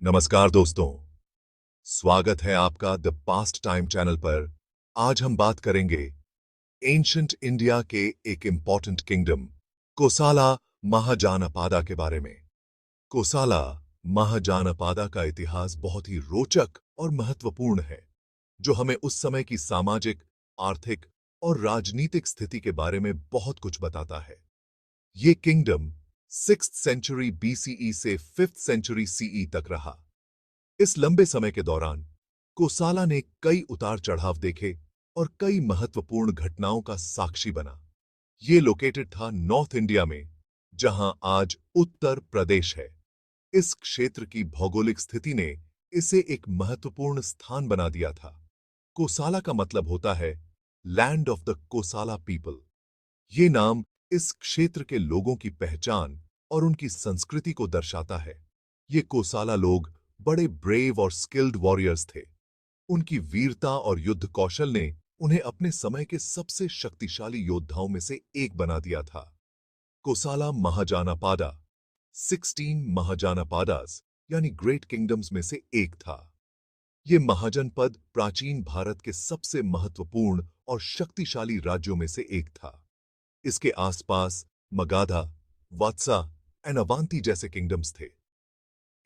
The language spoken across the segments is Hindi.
नमस्कार दोस्तों, स्वागत है आपका द पास्ट टाइम चैनल पर। आज हम बात करेंगे एंशंट इंडिया के एक इंपॉर्टेंट किंगडम कोसाला महाजानापादा के बारे में। कोसाला महाजानापादा का इतिहास बहुत ही रोचक और महत्वपूर्ण है, जो हमें उस समय की सामाजिक, आर्थिक और राजनीतिक स्थिति के बारे में बहुत कुछ बताता है। ये किंगडम 6th सेंचुरी बीसीई से 5th सेंचुरी सीई तक रहा। इस लंबे समय के दौरान कोसाला ने कई उतार चढ़ाव देखे और कई महत्वपूर्ण घटनाओं का साक्षी बना। ये लोकेटेड था नॉर्थ इंडिया में, जहां आज उत्तर प्रदेश है। इस क्षेत्र की भौगोलिक स्थिति ने इसे एक महत्वपूर्ण स्थान बना दिया था। कोसाला का मतलब होता है लैंड ऑफ द कोसाला पीपल। ये नाम इस क्षेत्र के लोगों की पहचान और उनकी संस्कृति को दर्शाता है। ये कोसाला लोग बड़े ब्रेव और स्किल्ड वॉरियर्स थे। उनकी वीरता और युद्ध कौशल ने उन्हें अपने समय के सबसे शक्तिशाली योद्धाओं में से एक बना दिया था। कोसाला महाजानापादा 16 महाजानापादास यानी ग्रेट किंगडम्स में से एक था। ये महाजनपद प्राचीन भारत के सबसे महत्वपूर्ण और शक्तिशाली राज्यों में से एक था। इसके आसपास मगाधा, वात्सा एंड अवांती जैसे किंगडम्स थे।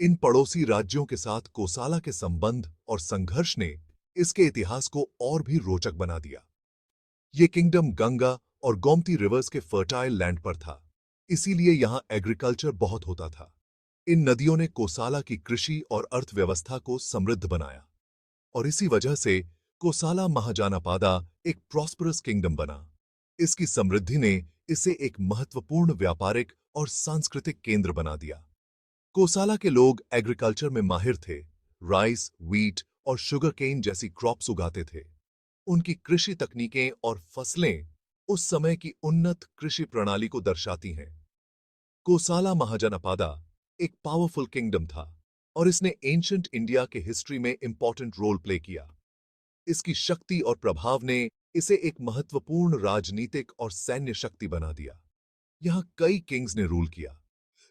इन पड़ोसी राज्यों के साथ कोसाला के संबंध और संघर्ष ने इसके इतिहास को और भी रोचक बना दिया। ये किंगडम गंगा और गोमती रिवर्स के फर्टाइल लैंड पर था, इसीलिए यहां एग्रीकल्चर बहुत होता था। इन नदियों ने कोसाला की कृषि और अर्थव्यवस्था को समृद्ध बनाया, और इसी वजह से कोसाला महाजानापादा एक प्रॉस्परस किंगडम बना। इसकी समृद्धि ने इसे एक महत्वपूर्ण व्यापारिक और सांस्कृतिक केंद्र बना दिया। कोसाला के लोग एग्रीकल्चर में माहिर थे। राइस, व्हीट और शुगर केन जैसी क्रॉप्स उगाते थे। उनकी कृषि तकनीकें और फसलें उस समय की उन्नत कृषि प्रणाली को दर्शाती हैं। कोसाला महाजनपादा एक पावरफुल किंगडम था, और इसने एंशंट इंडिया के हिस्ट्री में इंपॉर्टेंट रोल प्ले किया। इसकी शक्ति और प्रभाव ने इसे एक महत्वपूर्ण राजनीतिक और सैन्य शक्ति बना दिया। यहां कई किंग्स ने रूल किया,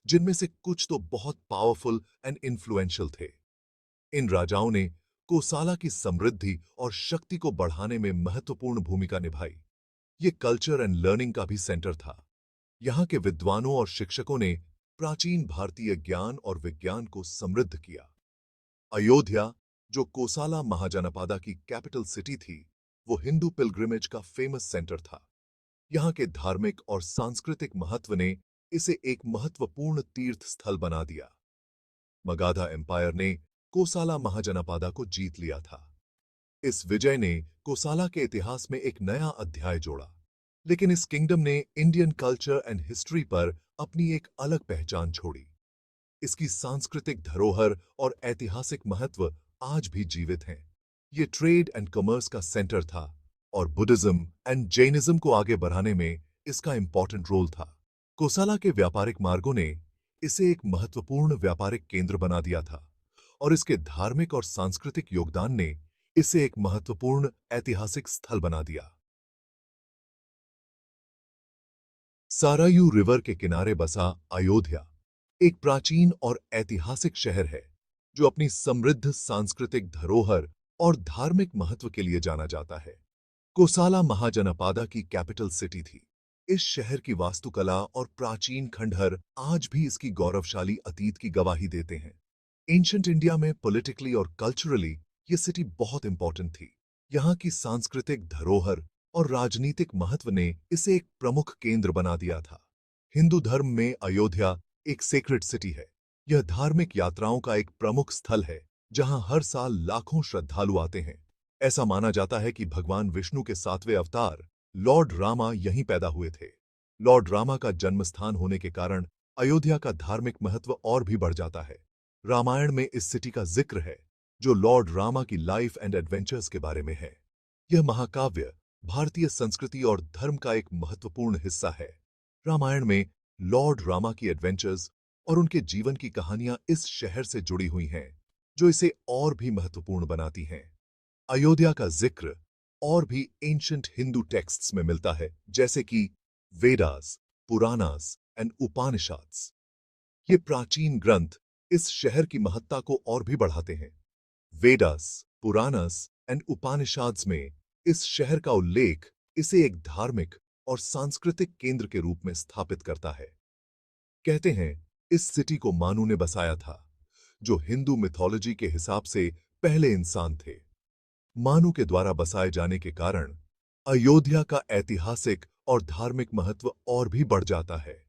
जिनमें से कुछ तो बहुत पावरफुल एंड इन्फ्लुएंशियल थे। इन राजाओं ने कोसाला की समृद्धि और शक्ति को बढ़ाने में महत्वपूर्ण भूमिका निभाई। ये कल्चर एंड लर्निंग का भी सेंटर था। यहाँ के विद्वानों और शिक्षकों ने प्राचीन भारतीय ज्ञान और विज्ञान को समृद्ध किया। अयोध्या, जो कोसाला महाजनपादा की कैपिटल सिटी थी, वो हिंदू पिलग्रिमेज का फेमस सेंटर था। यहाँ के धार्मिक और सांस्कृतिक महत्व ने इसे एक महत्वपूर्ण तीर्थ स्थल बना दिया। मगाधा एम्पायर ने कोसाला महाजनपादा को जीत लिया था। इस विजय ने कोसाला के इतिहास में एक नया अध्याय जोड़ा। लेकिन इस किंगडम ने इंडियन कल्चर एंड हिस्ट्री पर अपनी एक अलग पहचान छोड़ी। इसकी सांस्कृतिक धरोहर और ऐतिहासिक महत्व आज भी जीवित हैं। ये ट्रेड एंड कॉमर्स का सेंटर था, और बुद्धिज्म एंड जैनिज्म को आगे बढ़ाने में इसका इंपॉर्टेंट रोल था। कोसाला के व्यापारिक मार्गों ने इसे एक महत्वपूर्ण व्यापारिक केंद्र बना दिया था, और इसके धार्मिक और सांस्कृतिक योगदान ने इसे एक महत्वपूर्ण ऐतिहासिक स्थल बना दिया। सारायू रिवर के किनारे बसा अयोध्या एक प्राचीन और ऐतिहासिक शहर है, जो अपनी समृद्ध सांस्कृतिक धरोहर और धार्मिक महत्व के लिए जाना जाता है। कोसाला महाजनपादा की कैपिटल सिटी थी। इस शहर की वास्तुकला और प्राचीन खंडहर आज भी इसकी गौरवशाली अतीत की गवाही देते हैं। एंशंट इंडिया में पॉलिटिकली और कल्चरली ये सिटी बहुत इंपॉर्टेंट थी। यहाँ की सांस्कृतिक धरोहर और राजनीतिक महत्व ने इसे एक प्रमुख केंद्र बना दिया था। हिंदू धर्म में अयोध्या एक सेक्रेड सिटी है। यह धार्मिक यात्राओं का एक प्रमुख स्थल है, जहां हर साल लाखों श्रद्धालु आते हैं। ऐसा माना जाता है कि भगवान विष्णु के 7वें अवतार लॉर्ड रामा यहीं पैदा हुए थे। लॉर्ड रामा का जन्मस्थान होने के कारण अयोध्या का धार्मिक महत्व और भी बढ़ जाता है। रामायण में इस सिटी का जिक्र है, जो लॉर्ड रामा की लाइफ एंड एडवेंचर्स के बारे में है। यह महाकाव्य भारतीय संस्कृति और धर्म का एक महत्वपूर्ण हिस्सा है। रामायण में लॉर्ड रामा की एडवेंचर्स और उनके जीवन की कहानियां इस शहर से जुड़ी हुई हैं, जो इसे और भी महत्वपूर्ण बनाती हैं। अयोध्या का जिक्र और भी एंशंट हिंदू टेक्स्ट्स में मिलता है, जैसे कि वेदास, पुराणास एंड उपनिषद्स। ये प्राचीन ग्रंथ इस शहर की महत्ता को और भी बढ़ाते हैं। वेदास, पुराणस एंड उपनिषाद्स में इस शहर का उल्लेख इसे एक धार्मिक और सांस्कृतिक केंद्र के रूप में स्थापित करता है। कहते हैं इस सिटी को मानू ने बसाया था, जो हिंदू मिथोलॉजी के हिसाब से पहले इंसान थे। मानू के द्वारा बसाए जाने के कारण अयोध्या का ऐतिहासिक और धार्मिक महत्व और भी बढ़ जाता है।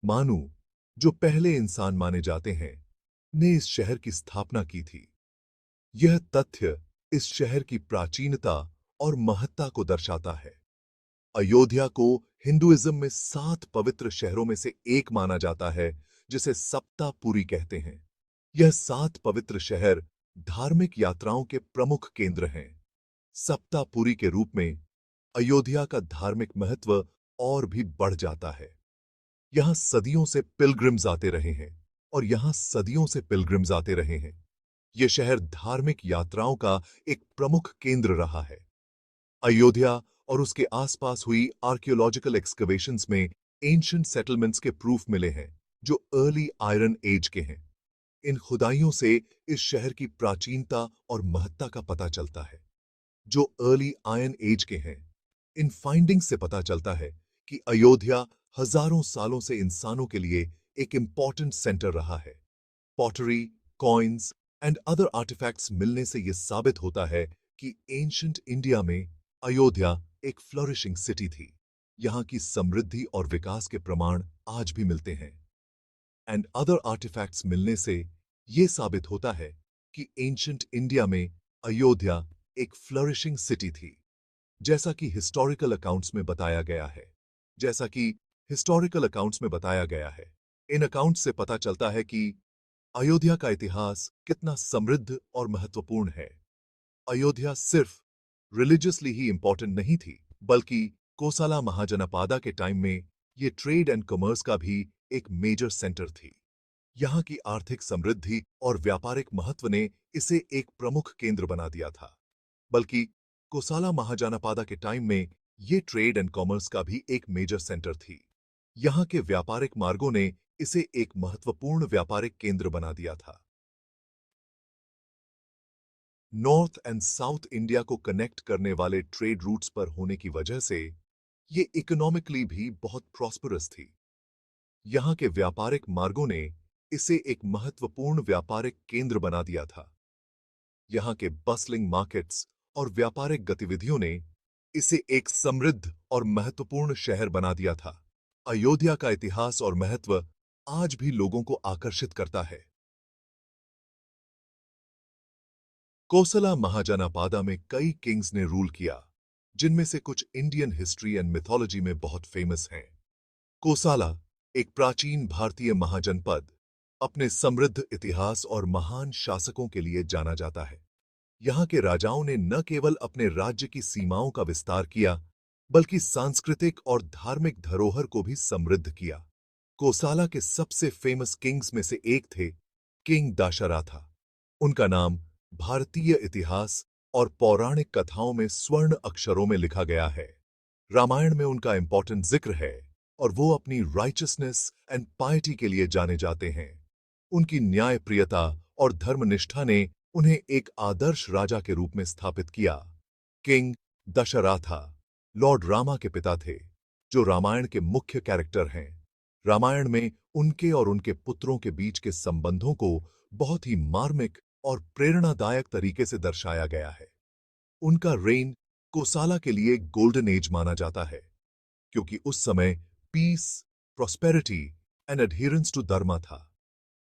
मानू, जो पहले इंसान माने जाते हैं, ने इस शहर की स्थापना की थी। यह तथ्य इस शहर की प्राचीनता और महत्ता को दर्शाता है। अयोध्या को हिंदुइज्म में 7 पवित्र शहरों में से एक माना जाता है, जिसे सप्तापुरी कहते हैं। यह 7 पवित्र शहर धार्मिक यात्राओं के प्रमुख केंद्र हैं। सप्तापुरी के रूप में अयोध्या का धार्मिक महत्व और भी बढ़ जाता है। यहां सदियों से पिलग्रिम्स आते रहे हैं और यहां सदियों से पिलग्रिम्स आते रहे हैं। यह शहर धार्मिक यात्राओं का एक प्रमुख केंद्र रहा है। अयोध्या और उसके आसपास हुई आर्कियोलॉजिकल एक्सकवेशंस में एंशिएंट सेटलमेंट्स के प्रूफ मिले हैं, जो अर्ली आयरन एज के हैं। इन खुदाइयों से इस शहर की प्राचीनता और महत्ता का पता चलता है, जो अर्ली आयरन एज के हैं। इन फाइंडिंग्स से पता चलता है कि अयोध्या हजारों सालों से इंसानों के लिए एक इंपॉर्टेंट सेंटर रहा है। Pottery, coins and other artefacts मिलने से यह साबित होता है कि एंशिएंट इंडिया में अयोध्या एक फ्लरिशिंग सिटी थी। यहां की समृद्धि और विकास के प्रमाण आज भी मिलते हैं। एंड अदर आर्टिफैक्ट्स मिलने से यह साबित होता है कि एंशिएंट इंडिया में अयोध्या एक फ्लरिशिंग सिटी थी, जैसा कि हिस्टोरिकल अकाउंट्स में बताया गया है। जैसा कि हिस्टोरिकल अकाउंट्स में बताया गया है, इन अकाउंट्स से पता चलता है कि अयोध्या का इतिहास कितना समृद्ध और महत्वपूर्ण है। अयोध्या सिर्फ रिलीजियसली ही इंपॉर्टेंट नहीं थी, बल्कि कोसला महाजनपादा के टाइम में ये ट्रेड एंड कॉमर्स का भी एक मेजर सेंटर थी। यहाँ की आर्थिक समृद्धि और व्यापारिक महत्व ने इसे एक प्रमुख केंद्र बना दिया था। बल्कि कोसला महाजनपादा के टाइम में ये ट्रेड एंड कॉमर्स का भी एक मेजर सेंटर थी। यहाँ के व्यापारिक मार्गों ने इसे एक महत्वपूर्ण व्यापारिक केंद्र बना दिया था। नॉर्थ एंड साउथ इंडिया को कनेक्ट करने वाले ट्रेड रूट्स पर होने की वजह से ये इकोनॉमिकली भी बहुत प्रॉस्परस थी। यहाँ के व्यापारिक मार्गों ने इसे एक महत्वपूर्ण व्यापारिक केंद्र बना दिया था। यहाँ के बसलिंग मार्केट्स और व्यापारिक गतिविधियों ने इसे एक समृद्ध और महत्वपूर्ण शहर बना दिया था। अयोध्या का इतिहास और महत्व आज भी लोगों को आकर्षित करता है। कोसला महाजनपादा में कई किंग्स ने रूल किया, जिनमें से कुछ इंडियन हिस्ट्री एंड मिथोलॉजी में बहुत फेमस हैं। कोसला एक प्राचीन भारतीय महाजनपद अपने समृद्ध इतिहास और महान शासकों के लिए जाना जाता है। यहाँ के राजाओं ने न केवल अपने राज्य की सीमाओं का विस्तार किया, बल्कि सांस्कृतिक और धार्मिक धरोहर को भी समृद्ध किया। कोसला के सबसे फेमस किंग्स में से एक थे किंग दशरथा। उनका नाम भारतीय इतिहास और पौराणिक कथाओं में स्वर्ण अक्षरों में लिखा गया है। रामायण में उनका इंपॉर्टेंट जिक्र है और वो अपनी राइचसनेस एंड पायटी के लिए जाने जाते हैं। उनकी न्यायप्रियता और धर्मनिष्ठा ने उन्हें एक आदर्श राजा के रूप में स्थापित किया। किंग दशरथा लॉर्ड रामा के पिता थे, जो रामायण के मुख्य कैरेक्टर हैं। रामायण में उनके और उनके पुत्रों के बीच के संबंधों को बहुत ही मार्मिक और प्रेरणादायक तरीके से दर्शाया गया है। उनका रेन कोसला के लिए गोल्डन एज माना जाता है, क्योंकि उस समय peace, prosperity and adherence to dharma था।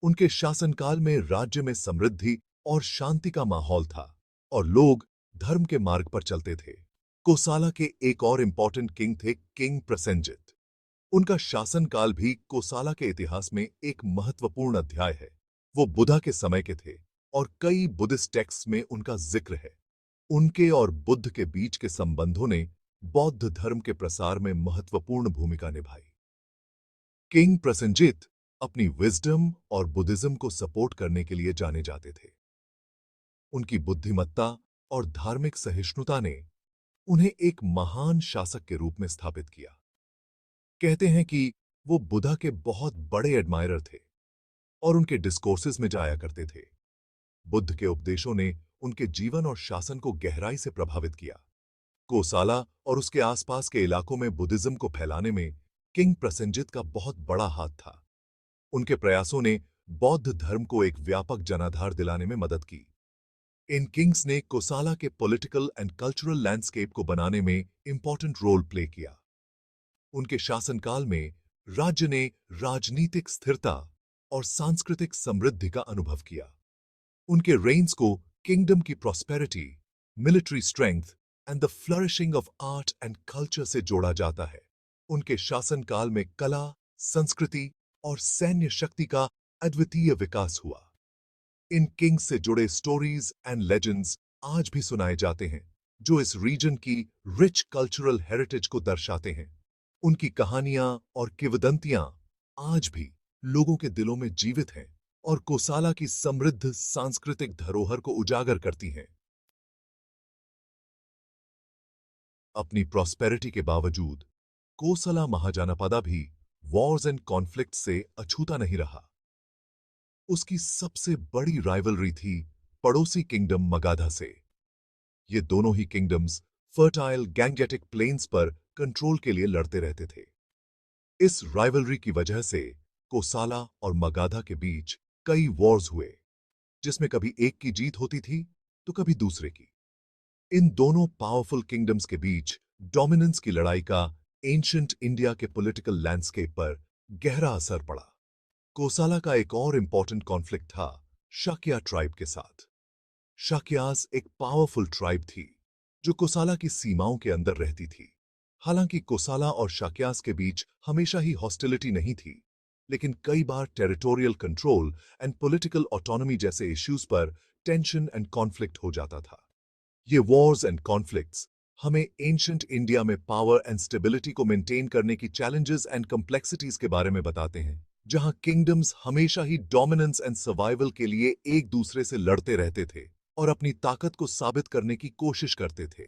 उनके शासनकाल में राज्य में समृद्धि और शांति का माहौल था और लोग धर्म के मार्ग पर चलते थे। कोसला के एक और इंपॉर्टेंट किंग थे किंग प्रसेनजित। उनका शासनकाल भी कोसला के इतिहास में एक महत्वपूर्ण अध्याय है। वो बुद्धा के समय के थे और कई बुद्धिस्ट टेक्स्ट में उनका जिक्र है। उनके और बुद्ध के बीच के संबंधों ने बौद्ध धर्म के प्रसार में महत्वपूर्ण भूमिका निभाई। किंग प्रसेनजित अपनी विजडम और बुद्धिज्म को सपोर्ट करने के लिए जाने जाते थे। उनकी बुद्धिमत्ता और धार्मिक सहिष्णुता ने उन्हें एक महान शासक के रूप में स्थापित किया। कहते हैं कि वो बुद्धा के बहुत बड़े एडमायरर थे और उनके डिस्कोर्सेस में जाया करते थे। बुद्ध के उपदेशों ने उनके जीवन और शासन को गहराई से प्रभावित किया। कोसाला और उसके आसपास के इलाकों में बुद्धिज्म को फैलाने में किंग प्रसेनजित का बहुत बड़ा हाथ था। उनके प्रयासों ने बौद्ध धर्म को एक व्यापक जनाधार दिलाने में मदद की। इन किंग्स ने कोसाला के पॉलिटिकल एंड कल्चरल लैंडस्केप को बनाने में इंपॉर्टेंट रोल प्ले किया। उनके शासनकाल में राज्य ने राजनीतिक स्थिरता और सांस्कृतिक समृद्धि का अनुभव किया। उनके रेन्स को किंगडम की prosperity, military strength and the flourishing of art and culture से जोड़ा जाता है। उनके शासनकाल में कला, संस्कृति और सैन्य शक्ति का अद्वितीय विकास हुआ। इन किंग्स से जुड़े स्टोरीज एंड लेजेंड्स आज भी सुनाए जाते हैं, जो इस रीजन की रिच कल्चरल हेरिटेज को दर्शाते हैं। उनकी कहानियां और किंवदंतियां आज भी लोगों के दिलों में जीवित हैं और कोसाला की समृद्ध सांस्कृतिक धरोहर को उजागर करती हैं। अपनी प्रॉस्पेरिटी के बावजूद कोसला महाजानापदा भी वॉर्स एंड कॉन्फ्लिक्ट से अछूता नहीं रहा। उसकी सबसे बड़ी राइवलरी थी पड़ोसी किंगडम मगाधा से। ये दोनों ही किंगडम्स फर्टाइल गैंगजेटिक प्लेन्स पर कंट्रोल के लिए लड़ते रहते थे। इस राइवलरी की वजह से कोसाला और मगाधा के बीच कई वॉर्स हुए, जिसमें कभी एक की जीत होती थी तो कभी दूसरे की। इन दोनों पावरफुल किंगडम्स के बीच डोमिनेंस की लड़ाई का एंशिएंट इंडिया के पॉलिटिकल लैंडस्केप पर गहरा असर पड़ा। कोसाला का एक और इंपॉर्टेंट कॉन्फ्लिक्ट था शाक्या ट्राइब के साथ। शाक्यास एक पावरफुल ट्राइब थी जो कोसाला की सीमाओं के अंदर रहती थी। हालांकि कोसाला और शाक्यास के बीच हमेशा ही हॉस्टिलिटी नहीं थी, लेकिन कई बार territorial control and political autonomy जैसे इश्यूज पर टेंशन एंड कॉन्फ्लिक्ट हो जाता था। ये वॉर्स एंड कॉन्फ्लिक्ट्स हमें एंशिएंट इंडिया में पावर एंड स्टेबिलिटी को मेंटेन करने की चैलेंजेस एंड कॉम्प्लेक्सिटीज के बारे में बताते हैं, जहां किंगडम्स हमेशा ही डोमिनेंस एंड सर्वाइवल के लिए एक दूसरे से लड़ते रहते थे और अपनी ताकत को साबित करने की कोशिश करते थे।